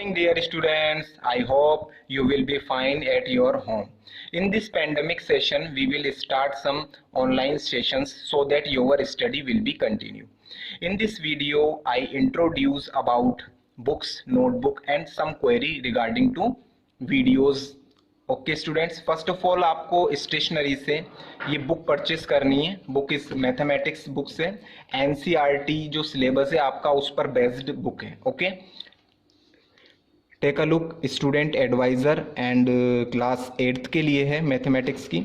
Morning, dear students. I hope you will be fine at your home. In this pandemic session, we will start some online sessions so that your study will be continued. In this video, I introduce about books, notebook and some query regarding to videos. Okay students, first of all आपको stationery से ये book purchase करनी है. Book इस mathematics book से NCERT जो syllabus है आपका उस पर बेस्ड बुक है. Okay, take a look. Student adviser and class 8th के लिए है मैथमेटिक्स की.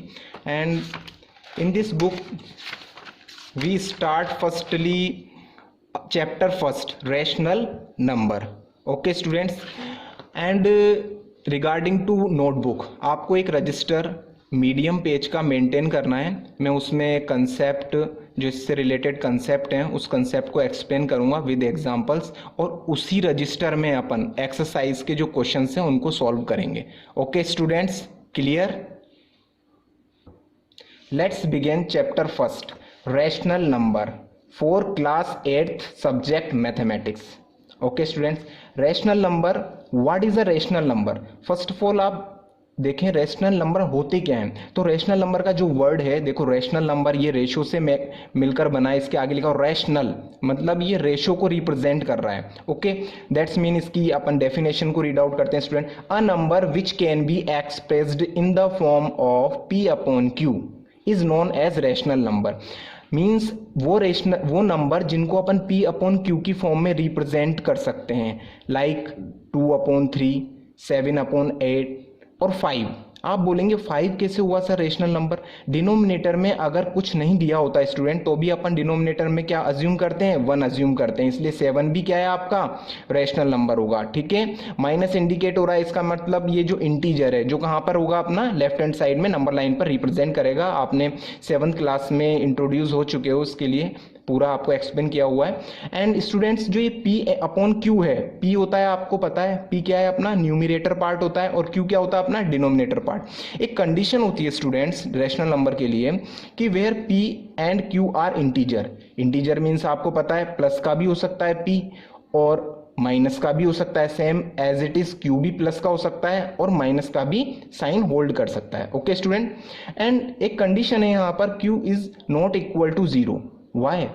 And in this book we start firstly chapter first rational number. Okay students, and regarding to notebook आपको एक रजिस्टर मीडियम पेज का maintain करना है. मैं उसमें कंसेप्ट जो इससे रिलेटेड कंसेप्ट हैं उस कंसेप्ट को एक्सप्लेन करूंगा विद एग्जांपल्स, और उसी रजिस्टर में अपन एक्सरसाइज के जो क्वेश्चंस हैं उनको सॉल्व करेंगे. Okay students, clear? Let's begin chapter first rational number for class 8th subject mathematics. Okay students, rational number, what is a rational number? First of all आप देखें रैशनल नंबर होते क्या हैं. तो रैशनल नंबर का जो word है, देखो रैशनल नंबर ये रेशो से मिलकर बना है. इसके आगे लिखा रैशनल मतलब ये रेशो को रिप्रेजेंट कर रहा है. ओके, दैट्स मीन इसकी अपन डेफिनेशन को रीड आउट करते हैं student. A number which can be expressed in the form of p upon q is known as rational number. Means वो नंबर जिनको अपन p अपॉन क्यू की फॉर्म में रिप्रेजेंट कर सकते हैं, लाइक 2/3, 7/8 और 5. आप बोलेंगे 5 कैसे हुआ सर रैशनल नंबर? डिनोमिनेटर में अगर कुछ नहीं दिया होता स्टूडेंट तो भी अपन डिनोमिनेटर में क्या अज्यूम करते हैं? 1 अज्यूम करते हैं. इसलिए 7 भी क्या है आपका रैशनल नंबर होगा. ठीक है, माइनस इंडिकेट हो रहा है, इसका मतलब ये जो इंटीजर है जो कहाँ पर होगा अपना लेफ्ट हैंड साइड में नंबर लाइन पर रिप्रेजेंट करेगा. आपने 7th क्लास में इंट्रोड्यूस हो चुके हो, उसके लिए पूरा आपको एक्सप्लेन किया हुआ है. एंड स्टूडेंट्स जो ये p अपॉन q है, p होता है आपको पता है p क्या है अपना न्यूमिरेटर पार्ट होता है और q क्या होता है अपना डिनोमिनेटर पार्ट. एक कंडीशन होती है स्टूडेंट्स रैशनल नंबर के लिए कि where p and q are integer. Integer means आपको पता है प्लस का भी हो सकता है p और माइनस का भी हो सकता है. Same as it is q भी प्लस का हो सकता है और माइनस का भी साइन होल्ड कर सकता है. ओके स्टूडेंट, एंड एक कंडीशन है यहाँ पर q is not equal to 0. Why?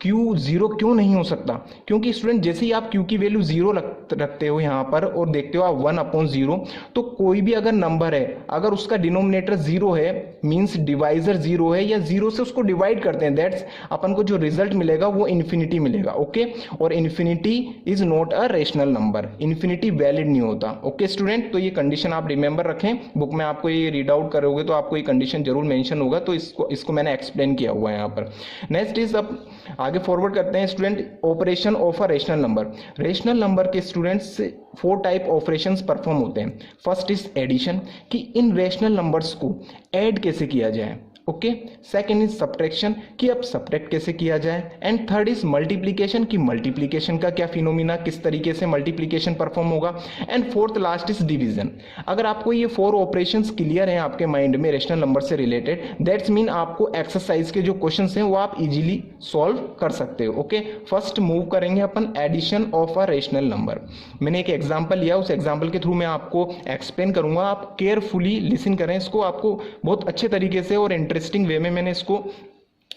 Q 0 क्यों नहीं हो सकता? क्योंकि स्टूडेंट जैसे ही आप Q की वैल्यू 0 रखते हो यहाँ पर और देखते हो आप 1/0, तो कोई भी अगर नंबर है अगर उसका डिनोमिनेटर 0 है मींस डिवाइजर 0 है या 0 से उसको डिवाइड करते हैं, दैट्स अपन को जो रिजल्ट मिलेगा वो इन्फिनिटी मिलेगा. ओके, और infinity is not a rational number. Infinity valid नहीं होता. ओके स्टूडेंट, तो ये कंडीशन आप रिमेंबर रखें. बुक में आपको ये रीड आउट करोगे तो आपको ये कंडीशन जरूर मेंशन होगा, तो इसको मैंने एक्सप्लेन किया हुआ है यहाँ पर. नेक्स्ट इज अब आगे फॉरवर्ड करते हैं student operation of a rational number. Rational number के स्टूडेंट्स 4 टाइप ऑपरेशंस परफॉर्म होते हैं. फर्स्ट इज एडिशन, कि इन रैशनल नंबर्स को ऐड कैसे किया जाए. ओके, सेकंड इज सब्ट्रैक्शन, कि अब सब्ट्रैक्ट कैसे किया जाए. एंड थर्ड इज मल्टीप्लिकेशन, कि मल्टीप्लिकेशन का क्या फिनोमिना, किस तरीके से मल्टीप्लिकेशन परफॉर्म होगा. And fourth last is division. अगर आपको ये 4 ऑपरेशंस क्लियर हैं आपके माइंड में रैशनल नंबर से रिलेटेड, दैट्स मीन आपको एक्सरसाइज के जो क्वेश्चंस हैं वो आप इजीली सॉल्व कर सकते हो. ओके, फर्स्ट मूव करेंगे अपन addition of a rational number. मैंने एक एग्जांपल लिया, उस एग्जांपल के थ्रू मैं आपको एक्सप्लेन करूंगा. आप केयरफुली लिसन करें इसको, आपको बहुत अच्छे तरीके से और इंटरेस्टिंग वे में मैंने इसको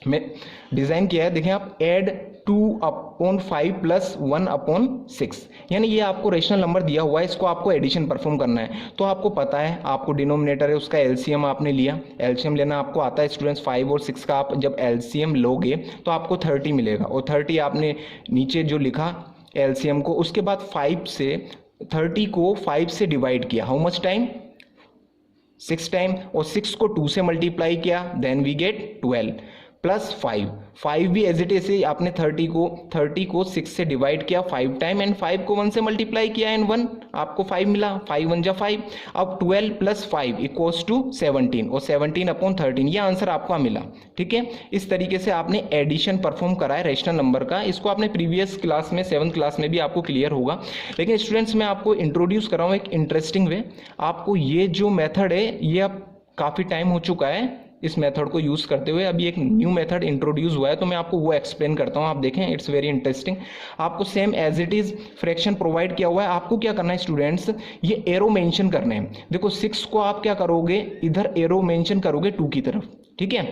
डिजाइन किया है. देखें आप, एड 2/5 प्लस 1/6, यानी ये आपको रैशनल नंबर दिया हुआ है, इसको आपको एडिशन परफॉर्म करना है. तो आपको पता है आपको डिनोमिनेटर है उसका एलसीएम आपने लिया. एलसीएम लेना आपको आता है स्टूडेंट्स. 5 और 6 का आप जब एलसीएम लोगे तो आपको 30 मिलेगा, और 30 आपने नीचे जो लिखा एलसीएम को, उसके बाद 5 से 30 को 5 से डिवाइड किया. How much time? 6 टाइम. और 6 को 2 से मल्टीप्लाई किया, देन वी गेट 12 प्लस 5 भी एज इट इज से आपने 30 को 6 से डिवाइड किया 5 टाइम, एंड 5 को 1 से मल्टीप्लाई किया एंड 1 आपको 5 मिला. 5 1 जा 5. अब 12 प्लस 5 इक्वल्स टू 17, और 17/13 ये आंसर आपका मिला. ठीक है, इस तरीके से आपने एडिशन परफॉर्म करा है रैशनल नंबर का. इसको आपने प्रीवियस क्लास में 7th क्लास में भी आपको क्लियर होगा, लेकिन स्टूडेंट्स मैं आपको इंट्रोड्यूस कर रहा हूँ एक इंटरेस्टिंग वे. आपको ये जो मेथड है ये अब काफ़ी टाइम हो चुका है इस मेथड को यूज़ करते हुए अभी एक न्यू मेथड इंट्रोड्यूस हुआ है, तो मैं आपको वो एक्सप्लेन करता हूँ। आप देखें, इट्स वेरी इंटरेस्टिंग। आपको same as it is fraction provide किया हुआ है। आपको क्या करना है स्टूडेंट्स, ये एरो मेंशन करने हैं। देखो 6 को आप क्या करोगे, इधर एरो मेंशन करोगे 2 की तरफ, ठीक है,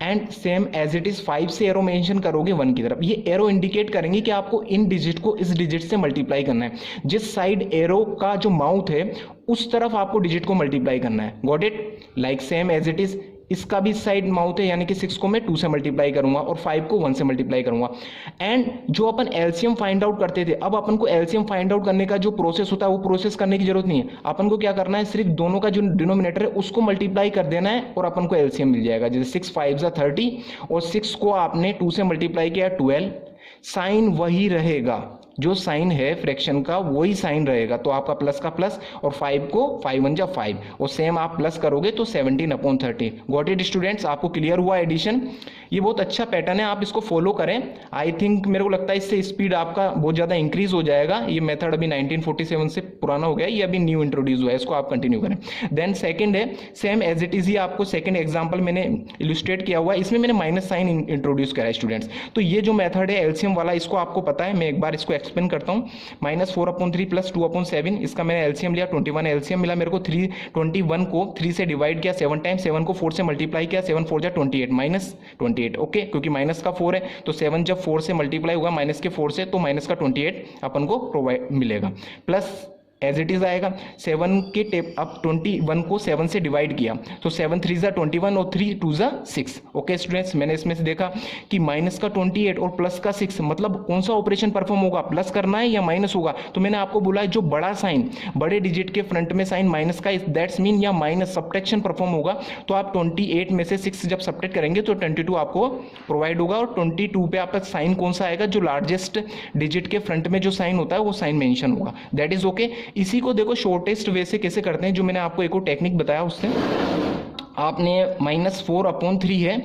and same as it is 5 से एरो मेंशन करोगे 1 की तरफ। ये एरो इंडिकेट करेंगे कि आपको इन डिजिट को इस डिजिट से मल्टीप्लाई करना है। जिस साइड एरो का जो माउथ है उस तरफ आपको डिजिट को मल्टीप्लाई करना है। Got it? Like same as it is इसका भी साइड माउथ है, यानी कि 6 को मैं 2 से मल्टीप्लाई करूंगा और 5 को 1 से मल्टीप्लाई करूंगा। एंड जो अपन एलसीएम फाइंड आउट करते थे, अब अपन को एलसीएम फाइंड आउट करने का जो प्रोसेस होता है वो प्रोसेस करने की जरूरत नहीं है। अपन को क्या करना है, सिर्फ दोनों का जो डिनोमिनेटर है उसको मल्टीप्लाई कर देना है और अपन को एलसीएम मिल जाएगा। जैसे 6 5 30 और 6 को आपने 2 से मल्टीप्लाई किया 12, साइन वही रहेगा, जो साइन है फ्रैक्शन का वही साइन रहेगा, तो आपका प्लस का प्लस और 5 को 5 1 5 और सेम आप प्लस करोगे तो 17/30। Got it students? आपको क्लियर हुआ एडिशन? ये बहुत अच्छा पैटर्न है, आप इसको फॉलो करें। आई थिंक मेरे को लगता है इससे स्पीड आपका बहुत ज़्यादा इंक्रीज हो जाएगा। ये मेथड अभी 1947 से पुराना हो गया, ये अभी न्यू इंट्रोड्यूस हुआ है, इसको आप कंटिन्यू करें। देन सेकंड है, सेम एज इट इज ही आपको सेकंड एग्जांपल मैंने इलस्ट्रेट किया हुआ है, इसमें मैंने माइनस साइन इंट्रोड्यूस करा है स्टूडेंट्स। तो ये जो मेथड है एलसीएम वाला, इसको आपको पता है, मैं एक बार इसको एक्सप्लेन करता हूँ। -4/3 + 2/7, इसका मैंने एलसीएम लिया 21, एलसीएम मिला मेरे को 321 को 3 से डिवाइड किया 7 टाइम्स, 7 को 4 से मल्टीप्लाई किया, 7 4 28 -28। ओके, क्योंकि माइनस का 4 है तो 7 जब 4 से मल्टीप्लाई होगा माइनस के 4 से तो माइनस का 28 अपन को प्रोवाइड मिलेगा। प्लस एज इट इज आएगा 7 के टेप, अब 21 को 7 से डिवाइड किया तो 7 3 ज़ा 21 और 3 2 ज़ा 6। ओके स्टूडेंट्स, मैंने इसमें से देखा कि माइनस का 28 और प्लस का 6, मतलब कौन सा ऑपरेशन परफॉर्म होगा, प्लस करना है या माइनस होगा। तो मैंने आपको बोला है जो बड़ा साइन, बड़े डिजिट के फ्रंट में साइन माइनस का, दैट्स मीन या माइनस सब्ट्रैक्शन परफॉर्म होगा। तो आप 28 में से 6 जब सब्ट्रैक्ट करेंगे तो 22 आपको प्रोवाइड होगा और 22 पे आपका साइन कौन सा आएगा, जो लार्जेस्ट डिजिट के फ्रंट में जो साइन होता है वो साइन मेंशन होगा। That is okay. इसी को देखो शॉर्टेस्ट वे से कैसे करते हैं, जो मैंने आपको एक और टेक्निक बताया उससे आपने -4/3 है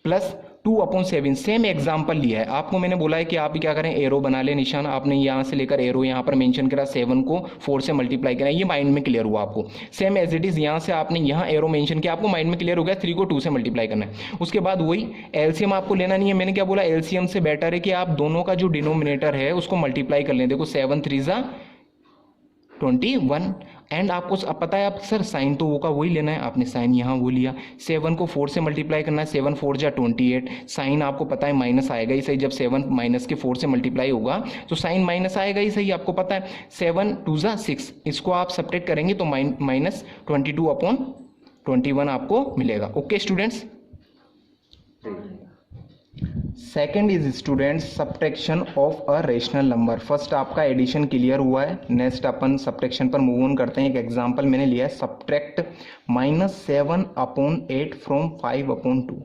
प्लस 2/7, सेम एग्जांपल लिया है। आपको मैंने बोला है कि आप क्या करें, एरो बना ले निशान, आपने यहाँ से लेकर एरो यहाँ पर मेंशन करा, 7 को 4 से मल्टीप्लाई करा, ये माइंड में क्लियर हुआ आपको। सेम एज इट इज यहाँ से आपने यहाँ एरो मेंशन किया, आपको माइंड में क्लियर हो गया 3 को 2 से मल्टीप्लाई करना है। उसके बाद वही एलसीएम आपको लेना नहीं है, मैंने क्या बोला, एलसीएम से बेटर है कि आप दोनों का जो डिनोमिनेटर है उसको मल्टीप्लाई कर लें। देखो 7 3 ज़ा 21 एंड आपको अब पता है, आप सर साइन तो वो का वही लेना है, आपने साइन यहाँ वो लिया, 7 को 4 से मल्टीप्लाई करना है, 7 4 ज़ा 28, साइन आपको पता है माइनस आएगा ही सही, जब 7 माइनस के 4 से मल्टीप्लाई होगा तो साइन माइनस आएगा ही सही, आपको पता है। 7 2 ज़ा 6, इसको आप सब्ट्रैक्ट करेंगे तो -22/21 आपको मिलेगा। Okay students. Second is students subtraction of a rational number. First आपका एडिशन क्लियर हुआ है, नेक्स्ट अपन सब्ट्रैक्शन पर मूव ऑन करते हैं। एक एग्जांपल मैंने लिया है, सब्ट्रैक्ट -7/8 फ्रॉम 5/2।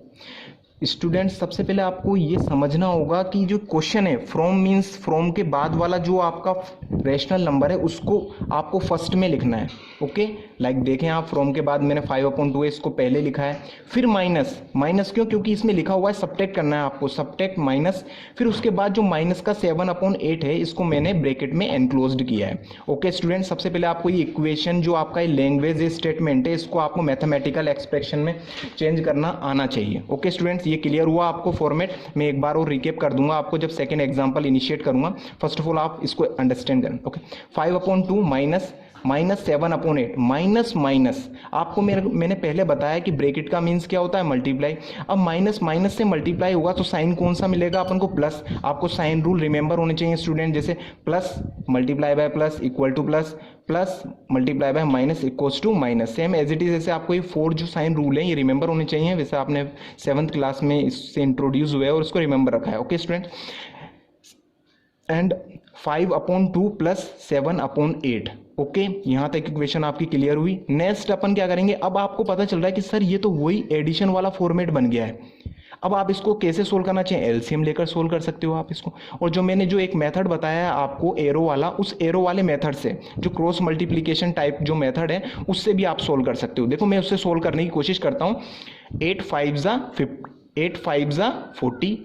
स्टूडेंट्स सबसे पहले आपको ये समझना होगा कि जो क्वेश्चन है, फ्रॉम मीन्स फ्रॉम के बाद वाला जो आपका रेशनल नंबर है उसको आपको फर्स्ट में लिखना है। ओके, लाइक देखें आप, फ्रॉम के बाद मैंने 5/2 है, इसको पहले लिखा है, फिर माइनस क्यों, क्योंकि इसमें लिखा हुआ है सब्ट्रैक्ट करना है आपको, सब्ट्रैक्ट माइनस, फिर उसके बाद जो माइनस का 7/8 है इसको मैंने ब्रैकेट में एनक्लोज्ड किया है। ओके स्टूडेंट, सबसे पहले आपको ये इक्वेशन जो आपका लैंग्वेज स्टेटमेंट है इसको आपको मैथमेटिकल एक्सप्रेशन में चेंज करना आना चाहिए। ओके स्टूडेंट्स, ये क्लियर हुआ आपको फॉर्मेट। मैं एक बार और रिकेप कर दूंगा आपको जब सेकंड एग्जांपल इनिशिएट करूंगा। फर्स्ट ऑफ ऑल आप इसको अंडरस्टैंड करें। ओके, 5/2 -7/8 माइनस आपको मैंने पहले बताया कि ब्रैकेट का मीन्स क्या होता है, मल्टीप्लाई। अब माइनस से मल्टीप्लाई होगा तो साइन कौन सा मिलेगा अपन को, प्लस। आपको साइन रूल रिमेंबर होने चाहिए स्टूडेंट, जैसे plus multiply by plus equal to plus, plus multiply by minus equals to minus. Same as it is, जैसे आपको ये 4 जो साइन रूल है ये रिमेंबर होने चाहिए, वैसे आपने 7th क्लास में इससे इंट्रोड्यूस हुए और उसको रिमेंबर रखा है। Okay student, and 5/2 plus 7/8। Okay, यहाँ तक इक्वेशन आपकी क्लियर हुई। नेक्स्ट अपन क्या करेंगे, अब आपको पता चल रहा है कि सर ये तो वही एडिशन वाला फॉर्मेट बन गया है। अब आप इसको कैसे सोल्व करना चाहिए, एलसीएम लेकर सोल्व कर सकते हो आप इसको। और जो मैंने जो एक मेथड बताया है आपको एरो वाला, उस एरो वाले मेथड से, जो क्रॉस मल्टीप्लिकेशन टाइप जो मेथड है उससे भी आप सोल्व कर सकते हो। देखो मैं उससे सोल्व करने की कोशिश करता हूँ। 8 5 ज़ा 40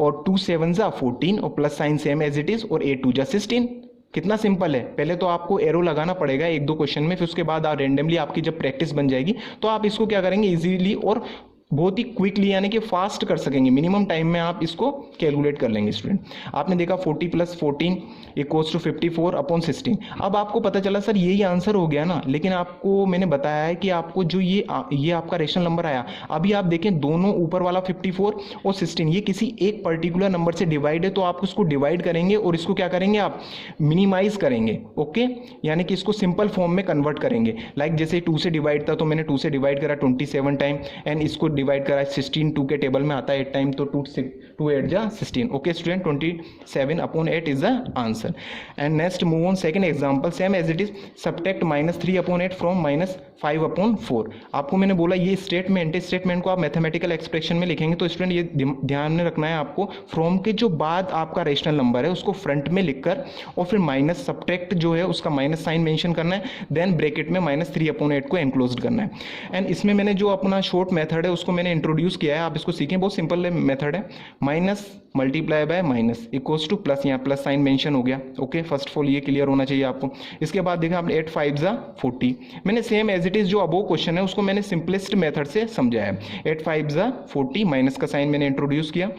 और 2 7 ज़ा 14 और plus sign same as it is, और 8 2 ज़ा 16। कितना सिंपल है। पहले तो आपको एरो लगाना पड़ेगा 1-2 क्वेश्चन में, फिर उसके बाद आप रेंडमली आपकी जब प्रैक्टिस बन जाएगी तो आप इसको क्या करेंगे इजीली और बहुत ही क्विकली यानी कि फास्ट कर सकेंगे, मिनिमम टाइम में आप इसको कैलकुलेट कर लेंगे स्टूडेंट। आपने देखा 40 + 14 = 54/16। अब आपको पता चला सर यही आंसर हो गया ना, लेकिन आपको मैंने बताया है कि आपको जो ये आपका रेशनल नंबर आया, अभी आप देखें दोनों ऊपर वाला 54 और 16 ये किसी एक पर्टिकुलर नंबर से डिवाइड है, तो आप उसको डिवाइड करेंगे और इसको क्या करेंगे आप मिनिमाइज करेंगे, ओके, यानी कि इसको सिंपल फॉर्म में कन्वर्ट करेंगे। लाइक जैसे 2 से डिवाइड था तो मैंने 2 से डिवाइड करा 27 टाइम, एंड इसको डिवाइड करा 16, 2 के टेबल में आता है 8 टाइम, तो 2 8 जा 16। Okay student, 27/8 is the answer. And next move on second example, same as it is, subtract -3/8 from -5/4। आपको मैंने बोला ये स्टेटमेंट है, स्टेटमेंट को आप मैथमेटिकल एक्सप्रेशन में लिखेंगे, तो स्टूडेंट ये ध्यान में रखना है आपको, फ्रॉम के जो बाद आपका रेशनल नंबर है उसको फ्रंट में लिखकर और फिर माइनस सब्ट्रैक्ट जो है उसका माइनस साइन मेंशन करना है, देन ब्रैकेट में -3/8 को एनक्लोज्ड करना है। एंड इसमें मैंने जो अपना शॉर्ट मेथड है उसको मैंने इंट्रोड्यूस किया है, आप इसको सीखें, बहुत सिंपल मेथड है। Minus multiply by minus equals two plus, यहाँ प्लस साइन मेंशन हो गया, ओके, फर्स्ट ऑफ ऑल ये क्लियर होना चाहिए आपको। इसके बाद देखा आपने 8 5 जा 40, मैंने सेम एज इट इज जो अबो क्वेश्चन है उसको मैंने सिंपलेस्ट मेथड से समझाया है। 8 5 जा 40, माइनस का साइन मैंने इंट्रोड्यूस किया,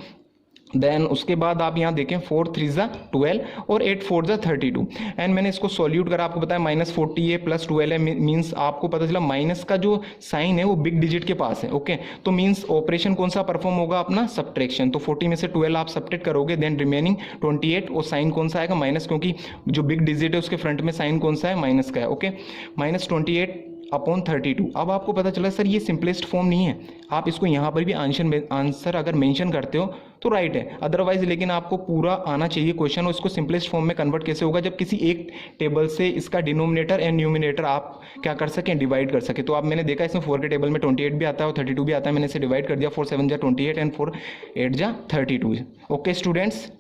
देन उसके बाद आप यहाँ देखें 4 3 जा 12 और 8 4 जा 32, एंड मैंने इसको सॉल्यूट करा, आपको बताया -40 है प्लस 12 है, मीन्स आपको पता चला माइनस का जो साइन है वो बिग डिजिट के पास है, ओके, तो मीन्स ऑपरेशन कौन सा परफॉर्म होगा अपना सब्ट्रैक्शन, तो 40 में से 12 आप सब्ट्रैक्ट करोगे, देन रिमेनिंग 28 और साइन कौन सा आएगा माइनस, क्योंकि जो बिग डिजिट है उसके फ्रंट में साइन कौन सा है माइनस का है, ओके, -28/32। अब आपको पता चला सर ये सिंपलेस्ट फॉर्म नहीं है, आप इसको यहाँ पर भी आंसर अगर मेंशन करते हो तो राइट है, अदरवाइज लेकिन आपको पूरा आना चाहिए क्वेश्चन, और इसको सिंपलेस्ट फॉर्म में कन्वर्ट कैसे होगा, जब किसी एक टेबल से इसका डिनोमिनेटर एंड न्यूमिनेटर आप क्या कर सकें डिवाइड कर सके। तो आप मैंने देखा इसमें 4 के टेबल में 28 भी आता है और 32 भी आता है, मैंने इसे डिवाइड कर दिया, 4 7 जा 28 एंड 4 8 जा 32। Okay students,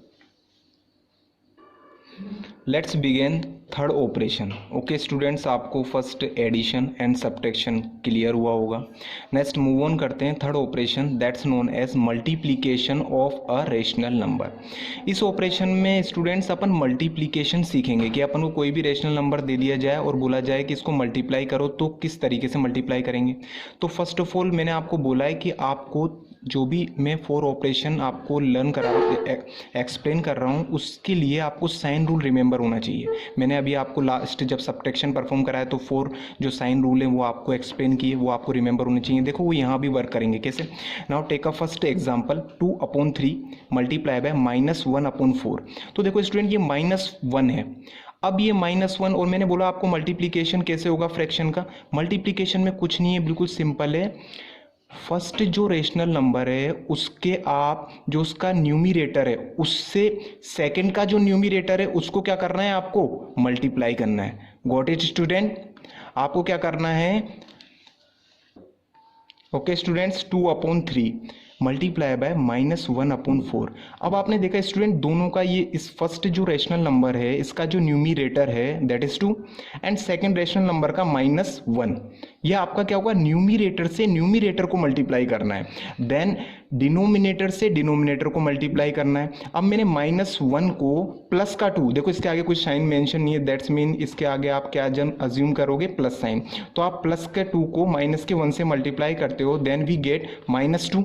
let's begin third operation. Okay students, आपको first addition and subtraction clear हुआ होगा। नेक्स्ट मूव ऑन करते हैं third operation, that's known as multiplication of a rational number. इस ऑपरेशन में स्टूडेंट्स अपन मल्टीप्लिकेशन सीखेंगे कि अपन को कोई भी रेशनल नंबर दे दिया जाए और बोला जाए कि इसको मल्टीप्लाई करो, तो किस तरीके से मल्टीप्लाई करेंगे। तो फर्स्ट ऑफ ऑल मैंने आपको बोला है कि आपको जो भी मैं 4 ऑपरेशन आपको लर्न करा एक्सप्लेन कर रहा हूँ उसके लिए आपको साइन रूल रिमेंबर होना चाहिए। मैंने अभी आपको लास्ट जब सब्ट्रैक्शन परफॉर्म कराया तो 4 जो साइन रूल है वो आपको एक्सप्लेन किए, वो आपको रिमेंबर होने चाहिए। देखो वो यहाँ भी वर्क करेंगे कैसे। Now take a first example, 2/3 multiply by -1/4। तो देखो स्टूडेंट ये -1 है। अब ये -1 और मैंने बोला आपको मल्टीप्लिकेशन कैसे होगा फ्रैक्शन का। मल्टीप्लिकेशन में कुछ नहीं है, बिल्कुल सिंपल है। फर्स्ट जो रेशनल नंबर है उसके आप जो उसका न्यूमिरेटर है उससे सेकंड का जो न्यूमिरेटर है उसको क्या करना है, आपको मल्टीप्लाई करना है। गॉट इट स्टूडेंट, आपको क्या करना है। Okay students, 2/3 multiply by -1/4। अब आपने देखा स्टूडेंट दोनों का ये इस फर्स्ट जो रेशनल नंबर है इसका जो न्यूमिरेटर है that is 2 and second rational number का -1, ये आपका क्या होगा, न्यूमिरेटर से न्यूमिरेटर को मल्टीप्लाई करना है, देन डिनोमिनेटर से डिनोमिनेटर को मल्टीप्लाई करना है। अब मैंने -1 को प्लस का 2, देखो इसके आगे कुछ साइन मेंशन नहीं है, दैट्स मीन इसके आगे आप क्या अज्यूम करोगे, प्लस साइन। तो आप प्लस के 2 को माइनस के 1 से मल्टीप्लाई करते हो, देन वी गेट -2,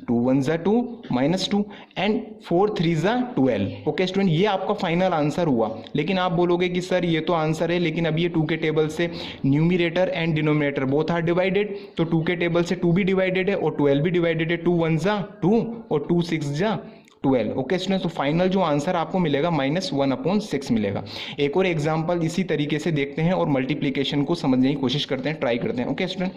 2 1 जा 2 -2 एंड 4 3 जा 12। ओके स्टूडेंट, ये आपका फाइनल आंसर हुआ। लेकिन आप बोलोगे कि सर ये तो आंसर है, लेकिन अब ये 2 के टेबल से numerator and denominator both are divided, तो 2 के टेबल से 2 भी डिवाइडेड है और 12 भी डिवाइडेड है, 2 1 जा 2 और 2 6 जा 12। ओके स्टूडेंट, तो फाइनल जो आंसर आपको मिलेगा -1/6 मिलेगा। एक और एग्जांपल इसी तरीके से देखते हैं और मल्टीप्लिकेशन को समझने की कोशिश करते हैं, ट्राई करते हैं। Okay student,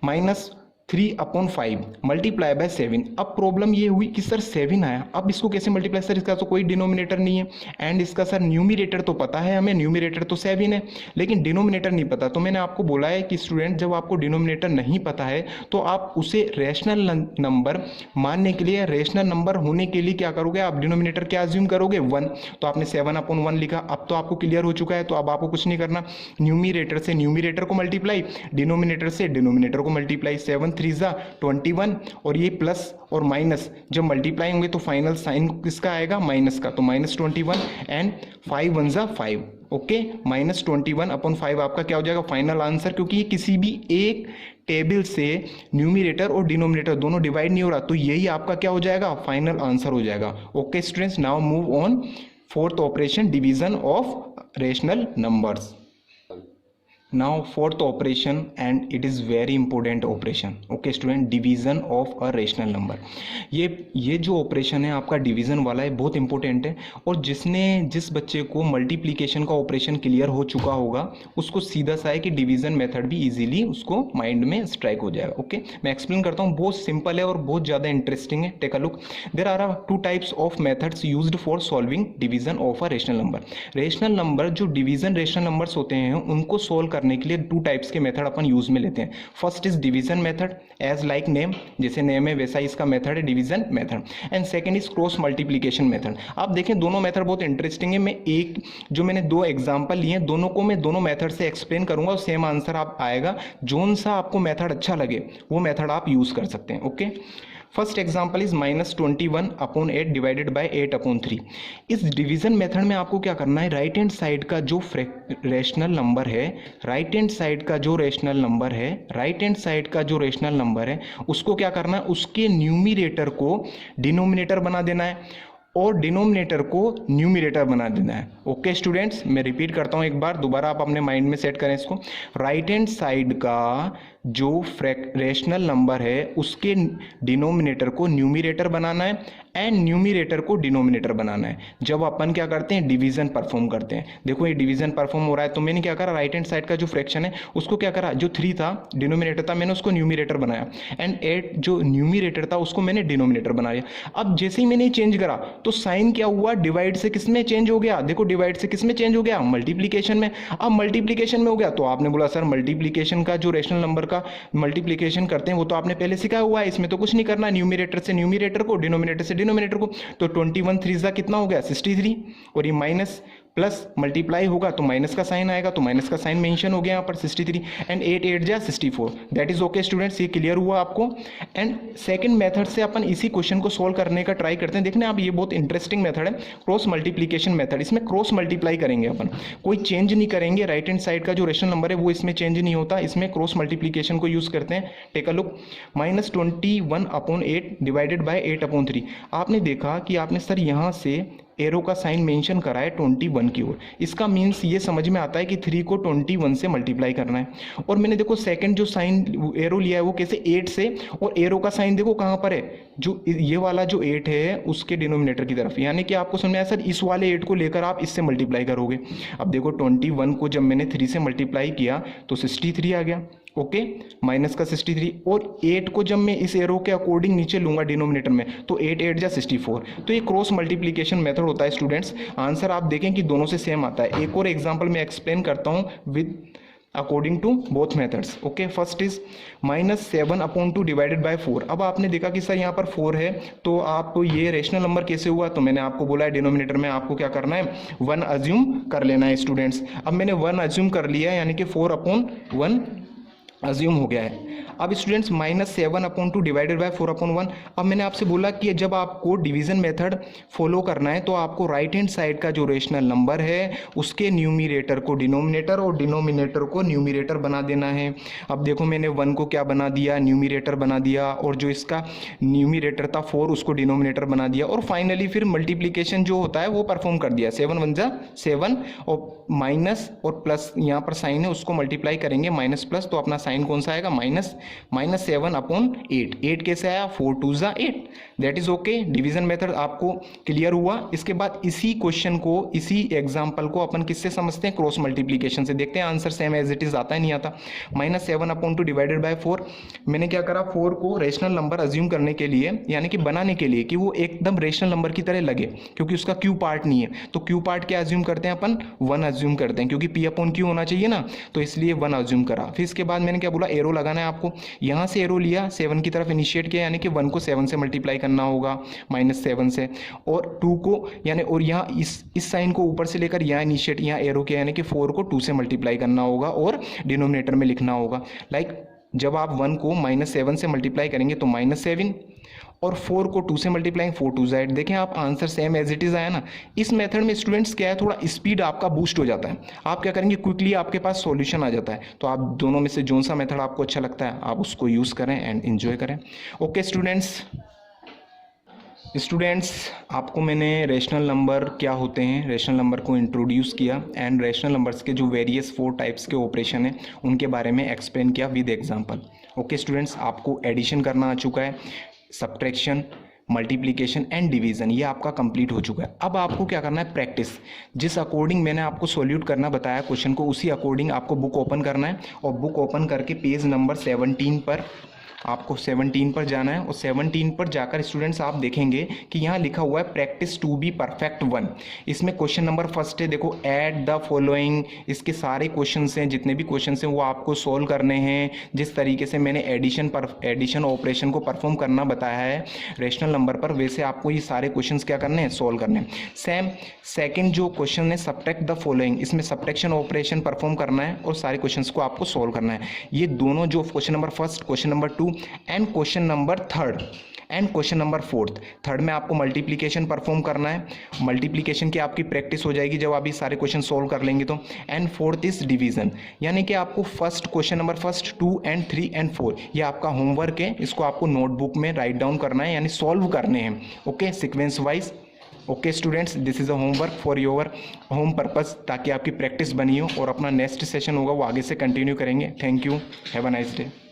-3/5 multiply by 7। अब प्रॉब्लम ये हुई कि सर 7 आया, अब इसको कैसे मल्टीप्लाई, सर इसका तो कोई डिनोमिनेटर नहीं है एंड इसका सर न्यूमिरेटर तो पता है हमें, न्यूमिरेटर तो 7 है, लेकिन डिनोमिनेटर नहीं पता। तो मैंने आपको बोला है कि स्टूडेंट जब आपको डिनोमिनेटर नहीं पता है तो आप उसे रेशनल नंबर मानने के लिए, रेशनल नंबर होने के लिए क्या करोगे, आप डिनोमिनेटर क्या अज्यूम करोगे, 1। तो आपने 7/1 लिखा, अब तो आपको क्लियर हो चुका है, तो अब आपको कुछ नहीं करना, न्यूमिरेटर से न्यूमिरेटर को मल्टीप्लाई, डिनोमिनेटर से डिनोमिनेटर को मल्टीप्लाई, 7 3 ज़ा 21, और ये प्लस और माइनस जब मल्टीप्लाई होंगे तो फाइनल साइन किसका आएगा, माइनस का, तो -21 एंड 5 1 ज़ा 5, ओके, -21/5 आपका क्या हो जाएगा फाइनल आंसर, क्योंकि ये किसी भी एक टेबल से न्यूमिरेटर और डिनोमिनेटर दोनों डिवाइड नहीं हो रहा, तो यही आपका क्या हो जाएगा, फाइनल आंसर हो जाएगा। Okay students, now move on fourth operation, division of rational numbers. Now fourth operation and it is very important operation. Okay student, division of a rational number. ये जो ऑपरेशन है आपका डिवीजन वाला है, बहुत important है, और जिस बच्चे को मल्टीप्लिकेशन का ऑपरेशन क्लियर हो चुका होगा उसको सीधा सा है कि डिवीजन मेथड भी इजीली उसको माइंड में स्ट्राइक हो जाएगा। ओके, मैं एक्सप्लेन करता हूँ, बहुत सिंपल है और बहुत ज़्यादा इंटरेस्टिंग है। Take a look, there are 2 types of methods used for solving division of a rational number. Rational number, जो डिवीजन रेशनल नंबर्स होते हैं उनको सोल्व करने के लिए 2 टाइप्स के मेथड अपन यूज में लेते हैं। First is division method, as like name, जैसे नेम है वैसा इसका मेथड है division method, and second is cross multiplication method. आप देखें दोनों मेथड बहुत इंटरेस्टिंग है। मैं जो मैंने 2 एग्जांपल लिए हैं दोनों को मैं दोनों मेथड से एक्सप्लेन करूंगा और सेम आंसर आप आएगा। जोन सा आपको मेथड अच्छा लगे वो मेथड आप यूज कर सकते हैं। Okay, first example is -21/8 divided by 8/3। इस डिवीजन मेथड में आपको क्या करना है, राइट हैंड साइड का जो रेशनल नंबर है, राइट हैंड साइड का जो रेशनल नंबर है उसको क्या करना है, उसके न्यूमिरेटर को डिनोमिनेटर बना देना है और डिनोमिनेटर को न्यूमिरेटर बना देना है। ओके स्टूडेंट्स, मैं रिपीट करता हूं एक बार, दोबारा आप अपने माइंड में सेट करें इसको। राइट हैंड साइड का जो रेशनल नंबर है उसके डिनोमिनेटर को न्यूमिरेटर बनाना है एंड न्यूमिरेटर को डिनोमिनेटर बनाना है जब अपन क्या करते हैं, डिवीजन परफॉर्म करते हैं। देखो ये डिवीजन परफॉर्म हो रहा है, तो मैंने क्या करा, राइट हैंड साइड का जो फ्रैक्शन है उसको क्या करा, जो 3 था डिनोमिनेटर था मैंने उसको न्यूमिरेटर बनाया, एंड 8 जो न्यूमिरेटर था उसको मैंने डिनोमिनेटर बनाया। अब जैसे ही मैंने चेंज करा तो साइन क्या हुआ, डिवाइड से किस में चेंज हो गया, देखो डिवाइड से किस में चेंज हो गया, मल्टीप्लीकेशन में। अब मल्टीप्लीकेशन में हो गया तो आपने बोला सर मल्टीप्लीकेशन का जो रेशनल नंबर का मल्टीप्लीकेशन करते हैं वो तो आपने पहले सिखाया हुआ है, इसमें तो कुछ नहीं करना, न्यूमिरेटर से न्यूमिरेटर को, डिनोमिनेटर से डिनोमिनेटर को। तो 21 3 ज़ा कितना हो गया 63, और ये माइनस प्लस मल्टीप्लाई होगा तो माइनस का साइन आएगा, तो माइनस का साइन मेंशन हो गया यहाँ पर 63, एंड 8 8 जा 64। दैट इज ओके स्टूडेंट्स, ये क्लियर हुआ आपको। एंड सेकंड मेथड से अपन इसी क्वेश्चन को सोल्व करने का ट्राई करते हैं। देखने आप, ये बहुत इंटरेस्टिंग मेथड है, क्रॉस मल्टीप्लीकेशन मेथड। इसमें क्रॉस मल्टीप्लाई करेंगे अपन, कोई चेंज नहीं करेंगे। राइट हैंड साइड का जो रेशनल नंबर है वो इसमें चेंज नहीं होता, इसमें क्रॉस मल्टीप्लीकेशन को यूज करते हैं। Take a look, -21/8 divided by 8/3। आपने देखा कि आपने सर यहाँ से एरो का साइन मेंशन करा है 21 की ओर, इसका मीन्स ये समझ में आता है कि 3 को 21 से मल्टीप्लाई करना है। और मैंने देखो सेकंड जो साइन एरो लिया है वो कैसे, 8 से, और एरो का साइन देखो कहाँ पर है, जो ये वाला जो 8 है उसके डिनोमिनेटर की तरफ, यानी कि आपको समझ में आया सर इस वाले 8 को लेकर आप इससे मल्टीप्लाई करोगे। अब देखो 21 को जब मैंने 3 से मल्टीप्लाई किया तो 63 आ गया, ओके, माइनस का 63, और 8 को जब मैं इस एरो के अकॉर्डिंग नीचे लूंगा डिनोमिनेटर में तो 8 8 जा 64। तो ये क्रॉस मल्टीप्लिकेशन मेथड होता है स्टूडेंट्स। आंसर आप देखें कि दोनों से सेम आता है। एक और एग्जांपल मैं एक्सप्लेन करता हूं with according to both methods. Okay, first is -7/2 divided by 4। अब आपने देखा कि सर यहाँ पर 4 है, तो आप ये रेशनल नंबर कैसे हुआ, तो मैंने आपको बोला है डिनोमिनेटर में आपको क्या करना है, 1 अज्यूम कर लेना है स्टूडेंट्स। अब मैंने 1 अज्यूम कर लिया, यानी कि 4/1 अज्यूम हो गया है। अब स्टूडेंट्स -7/2 डिवाइडेड बाय 4/1। अब मैंने आपसे बोला कि जब आपको डिवीजन मेथड फॉलो करना है तो आपको राइट हैंड साइड का जो रेशनल नंबर है उसके न्यूमिरेटर को डिनोमिनेटर और डिनोमिनेटर को न्यूमिरेटर बना देना है। अब देखो मैंने 1 को क्या बना दिया, न्यूमिरेटर बना दिया, और जो इसका न्यूमिरेटर था 4 उसको डिनोमिनेटर बना दिया, और फाइनली फिर मल्टीप्लीकेशन जो होता है वो परफॉर्म कर दिया। 7 1 जा 7, और माइनस और प्लस यहाँ पर साइन है उसको मल्टीप्लाई करेंगे, माइनस प्लस, तो अपना साइन कौन सा आएगा, -7/8। 8 कैसे आया, 4 2 जा 8। That is okay. Division method आपको क्लियर हुआ। इसके बाद इसी क्वेश्चन को, इसी एग्जांपल को अपन किससे समझते हैं, क्रॉस मल्टीप्लिकेशन से। देखते हैं answer same as it is आता है नहीं आता। -7/2 डिवाइडेड बाय 4। मैंने क्या करा, 4 को रेशनल नंबर अज्यूम करने के लिए, यानी कि बनाने के लिए कि वो एकदम रेशनल नंबर की तरह लगे, क्योंकि उसका क्यू पार्ट नहीं है, तो क्यू पार्ट क्या अज्यूम करते हैं अपन, 1 अज्यूम करते हैं, क्योंकि P/Q होना चाहिए ना, तो इसलिए 1 अज्यूम करा। फिर इसके बाद मैंने क्या बोला, एरो लगाना है आपको। यहाँ से एरो लिया, 7 की तरफ इनिशिएट किया, यानी कि 1 को 7 से मल्टीप्लाई करना होगा, -7 से, और 2 को, यानी और यहाँ इस साइन को ऊपर से लेकर यहाँ इनिशिएट, यहाँ एरो किया, यानी कि 4 को 2 से मल्टीप्लाई करना होगा और डिनोमिनेटर में लिखना होगा। लाइक जब आप 1 को -7 से मल्टीप्लाई करेंगे तो -7, और 4 को 2 से मल्टीप्लाई 4 2 8। देखें आप answer same as it is आया ना। इस मेथड में स्टूडेंट्स क्या है, थोड़ा स्पीड आपका बूस्ट हो जाता है। आप क्या करेंगे, क्विकली आपके पास सॉल्यूशन आ जाता है। तो आप दोनों में से जोन सा मेथड आपको अच्छा लगता है आप उसको यूज़ करें एंड एंजॉय करें। ओके स्टूडेंट्स, आपको मैंने रेशनल नंबर क्या होते हैं, रेशनल नंबर को इंट्रोड्यूस किया एंड रेशनल नंबर्स के जो वेरियस 4 टाइप्स के ऑपरेशन हैं उनके बारे में एक्सप्लेन किया विद एग्जांपल। ओके स्टूडेंट्स, आपको एडिशन करना आ चुका है, सब्ट्रैक्शन, मल्टीप्लिकेशन एंड डिवीज़न ये आपका कंप्लीट हो चुका है। अब आपको क्या करना है, प्रैक्टिस। जिस अकॉर्डिंग मैंने आपको सॉल्यूट करना बताया क्वेश्चन को, उसी अकॉर्डिंग आपको बुक ओपन करना है और बुक ओपन करके पेज नंबर 17 पर आपको 17 पर जाना है। और 17 पर जाकर स्टूडेंट्स आप देखेंगे कि यहाँ लिखा हुआ है प्रैक्टिस टू बी परफेक्ट 1। इसमें क्वेश्चन नंबर फर्स्ट है, देखो ऐड द फॉलोइंग। इसके सारे क्वेश्चन हैं, जितने भी क्वेश्चन हैं वो आपको सोल्व करने हैं जिस तरीके से मैंने एडिशन ऑपरेशन को परफॉर्म करना बताया है रेशनल नंबर पर, वैसे आपको ये सारे क्वेश्चन क्या करने हैं, सोल्व करने हैं। सेम सेकेंड जो क्वेश्चन है सब्ट्रैक्ट द फॉलोइंग, इसमें सब्ट्रैक्शन ऑपरेशन परफॉर्म करना है और सारे क्वेश्चन को आपको सोल्व करना है। ये दोनों जो question number first, question number 2 and question number 3 and question number 4। Third में आपको मल्टीप्लिकेशन परफॉर्म करना है। मल्टीप्लिकेशन की आपकी प्रैक्टिस हो जाएगी जब आप ये सारे क्वेश्चन सोल्व कर लेंगे तो। एंड 4th इज डिवीजन, यानी कि आपको first question number first 2 and 3 and 4 ये आपका होमवर्क है, इसको आपको नोटबुक में राइट डाउन करना है, यानी सॉल्व करने हैं। Okay, sequence wise. Okay students, this is a homework for your home purpose, ताकि आपकी प्रैक्टिस बनी हो और अपना नेक्स्ट सेशन होगा वो आगे से कंटिन्यू करेंगे। Thank you, have a nice day.